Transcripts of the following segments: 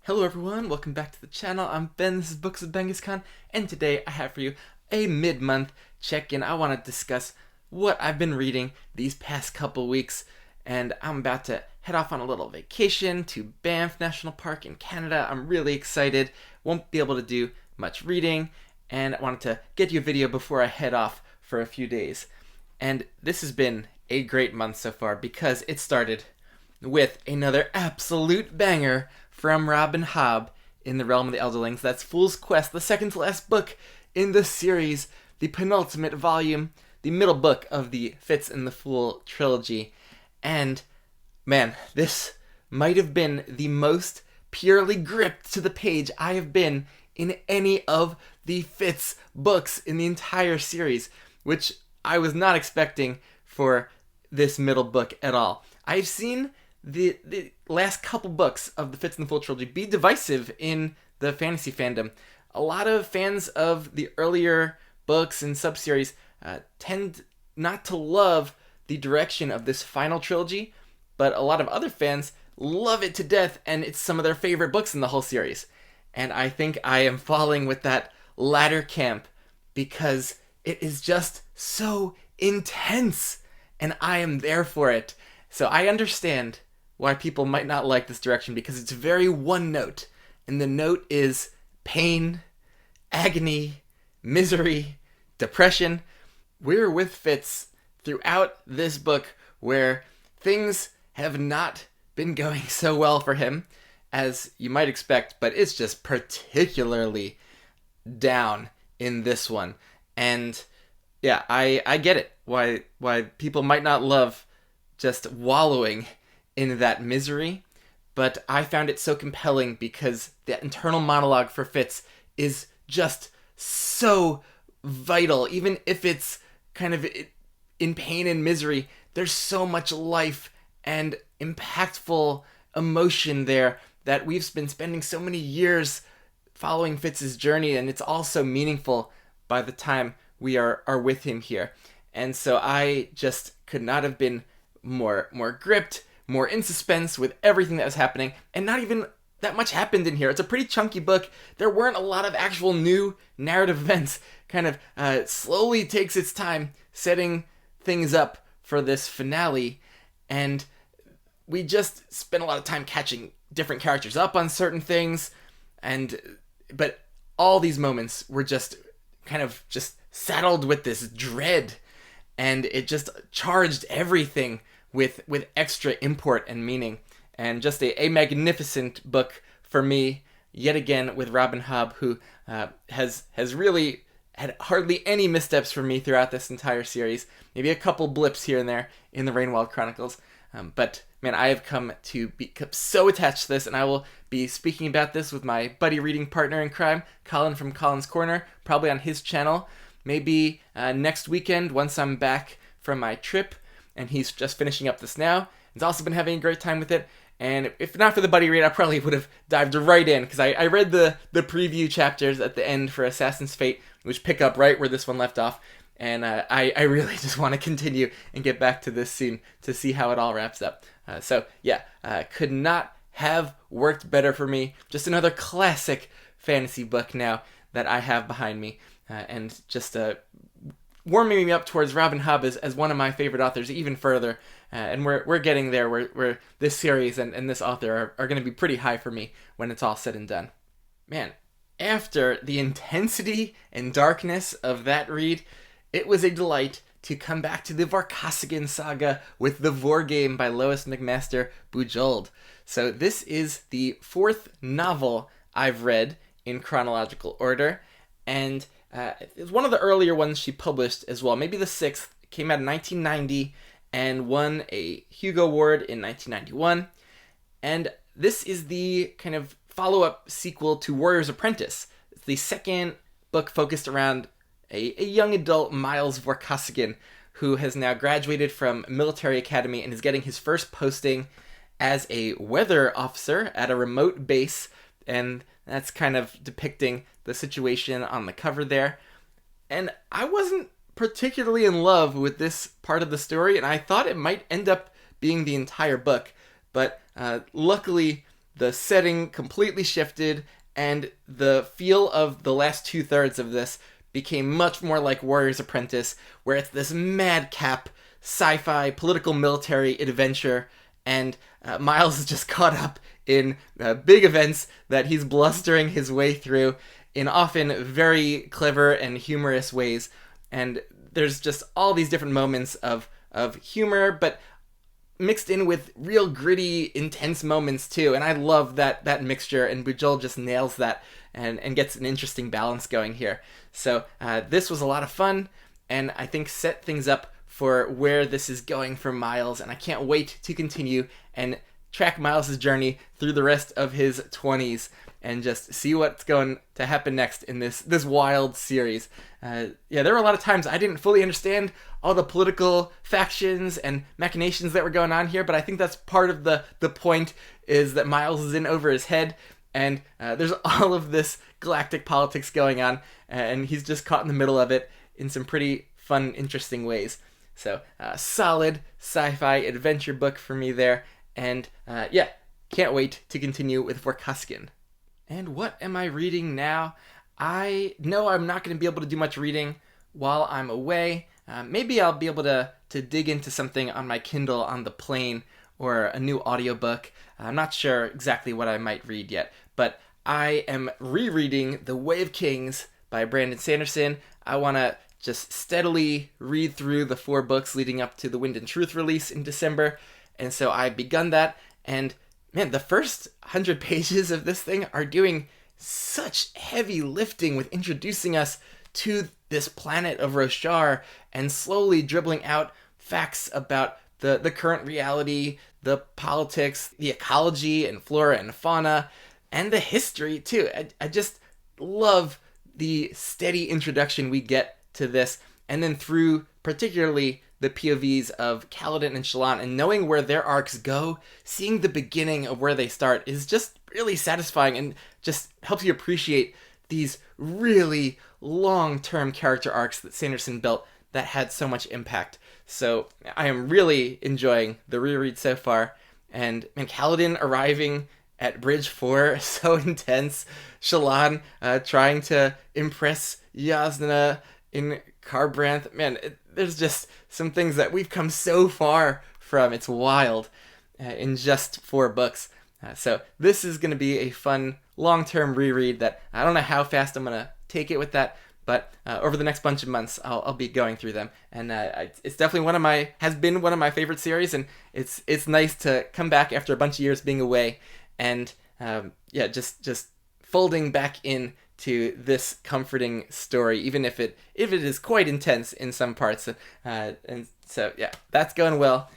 Hello everyone, welcome back to the channel. I'm Ben, this is Books with Genghis Khan, and today I have for you a mid-month check-in. I want to discuss what I've been reading these past couple weeks, and I'm about to head off on a little vacation to Banff National Park in Canada. I'm really excited, won't be able to do much reading, and I wanted to get you a video before I head off for a few days. And this has been a great month so far because it started with another absolute banger from Rob and Hobb in the Realm of the Elderlings. That's Fool's Quest, the second to last book in the series, the penultimate volume, the middle book of the Fitz and the Fool trilogy. And man, this might have been the most purely gripped to the page I have been in any of the Fitz books in the entire series, which I was not expecting for this middle book at all. I've seen the last couple books of the Fitz and the Fool trilogy be divisive in the fantasy fandom. A lot of fans of the earlier books and subseries tend not to love the direction of this final trilogy, but a lot of other fans love it to death, and it's some of their favorite books in the whole series. And I think I am falling with that latter camp because it is just so intense, and I am there for it. So I understand why people might not like this direction because it's very one note, and the note is pain, agony, misery, depression. We're with Fitz throughout this book where things have not been going so well for him as you might expect, but it's just particularly down in this one. And yeah, I get it why people might not love just wallowing in that misery, but I found it so compelling because that internal monologue for Fitz is just so vital. Even if it's kind of in pain and misery, there's so much life and impactful emotion there that we've been spending so many years following Fitz's journey, and it's all so meaningful by the time we are with him here. And so I just could not have been more gripped, more in suspense with everything that was happening, and not even that much happened in here. It's a pretty chunky book. There weren't a lot of actual new narrative events. Kind of slowly takes its time setting things up for this finale, and we just spent a lot of time catching different characters up on certain things, but all these moments were just kind of just saddled with this dread, and it just charged everything with extra import and meaning. And just a magnificent book for me, yet again, with Rob and Hobb, who has really had hardly any missteps for me throughout this entire series. Maybe a couple blips here and there in the Rainwild Chronicles. But man, I have come to become so attached to this, and I will be speaking about this with my buddy reading partner in crime, Colin from Colin's Corner, probably on his channel. Maybe next weekend once I'm back from my trip, and he's just finishing up this now. He's also been having a great time with it, and if not for the buddy read, I probably would have dived right in, because I read the preview chapters at the end for Assassin's Fate, which pick up right where this one left off, and I really just want to continue and get back to this soon to see how it all wraps up. So yeah, could not have worked better for me. Just another classic fantasy book now that I have behind me, and just warming me up towards Rob and Hobb as one of my favorite authors even further. And we're getting there where this series and this author are going to be pretty high for me when it's all said and done. Man, after the intensity and darkness of that read, it was a delight to come back to the Vor saga with the Vor Game by Lois McMaster Bujold. So this is the fourth novel I've read in chronological order, and it's one of the earlier ones she published as well. Maybe the sixth. It came out in 1990 and won a Hugo Award in 1991. And this is the kind of follow-up sequel to Warrior's Apprentice. It's the second book focused around a young adult Miles Vorkosigan, who has now graduated from military academy and is getting his first posting as a weather officer at a remote base, and that's kind of depicting the situation on the cover there. And I wasn't particularly in love with this part of the story, and I thought it might end up being the entire book, but luckily the setting completely shifted, and the feel of the last 2/3 of this became much more like Warrior's Apprentice, where it's this madcap sci-fi political military adventure, and Miles is just caught up in big events that he's blustering his way through in often very clever and humorous ways. And there's just all these different moments of humor, but mixed in with real gritty, intense moments too. And I love that mixture, and Bujold just nails that and gets an interesting balance going here. So this was a lot of fun, and I think set things up for where this is going for Miles, and I can't wait to continue and track Miles' journey through the rest of his 20s and just see what's going to happen next in this wild series. There were a lot of times I didn't fully understand all the political factions and machinations that were going on here, but I think that's part of the point, is that Miles is in over his head, and there's all of this galactic politics going on, and he's just caught in the middle of it in some pretty fun, interesting ways. So, solid sci-fi adventure book for me there, and can't wait to continue with Vor Game. And what am I reading now? I know I'm not going to be able to do much reading while I'm away. Maybe I'll be able to dig into something on my Kindle on the plane, or a new audiobook. I'm not sure exactly what I might read yet, but I am rereading The Way of Kings by Brandon Sanderson. I want to just steadily read through the 4 books leading up to the Wind and Truth release in December, and so I've begun that, and man, the first 100 pages of this thing are doing such heavy lifting with introducing us to this planet of Roshar and slowly dribbling out facts about the current reality, the politics, the ecology and flora and fauna, and the history too. I just love the steady introduction we get to this, and then through particularly the POVs of Kaladin and Shallan, and knowing where their arcs go, seeing the beginning of where they start is just really satisfying, and just helps you appreciate these really long-term character arcs that Sanderson built that had so much impact. So I am really enjoying the reread so far, and Kaladin arriving at Bridge 4, so intense. Shallan trying to impress Yasna in Kharbranth. Man, there's just some things that we've come so far from. It's wild in just 4 books. So this is going to be a fun long-term reread that I don't know how fast I'm going to take it with that, but over the next bunch of months I'll be going through them, and it's definitely has been one of my favorite series, and it's nice to come back after a bunch of years being away, and just folding back in to this comforting story, even if it is quite intense in some parts, and so that's going well.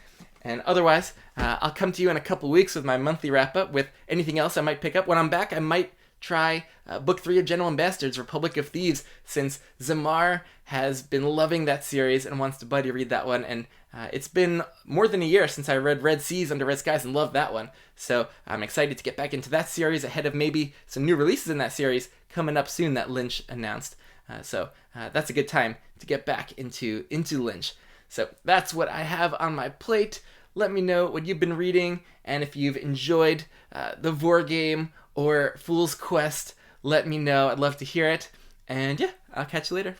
And otherwise, I'll come to you in a couple weeks with my monthly wrap-up with anything else I might pick up. When I'm back, I might try Book 3 of General and Bastards, Republic of Thieves, since Zamar has been loving that series and wants to buddy read that one, and it's been more than a year since I read Red Seas Under Red Skies and loved that one. So I'm excited to get back into that series ahead of maybe some new releases in that series coming up soon that Lynch announced. So that's a good time to get back into Lynch. So that's what I have on my plate. Let me know what you've been reading, and if you've enjoyed the Vor Game or Fool's Quest, let me know. I'd love to hear it. And I'll catch you later.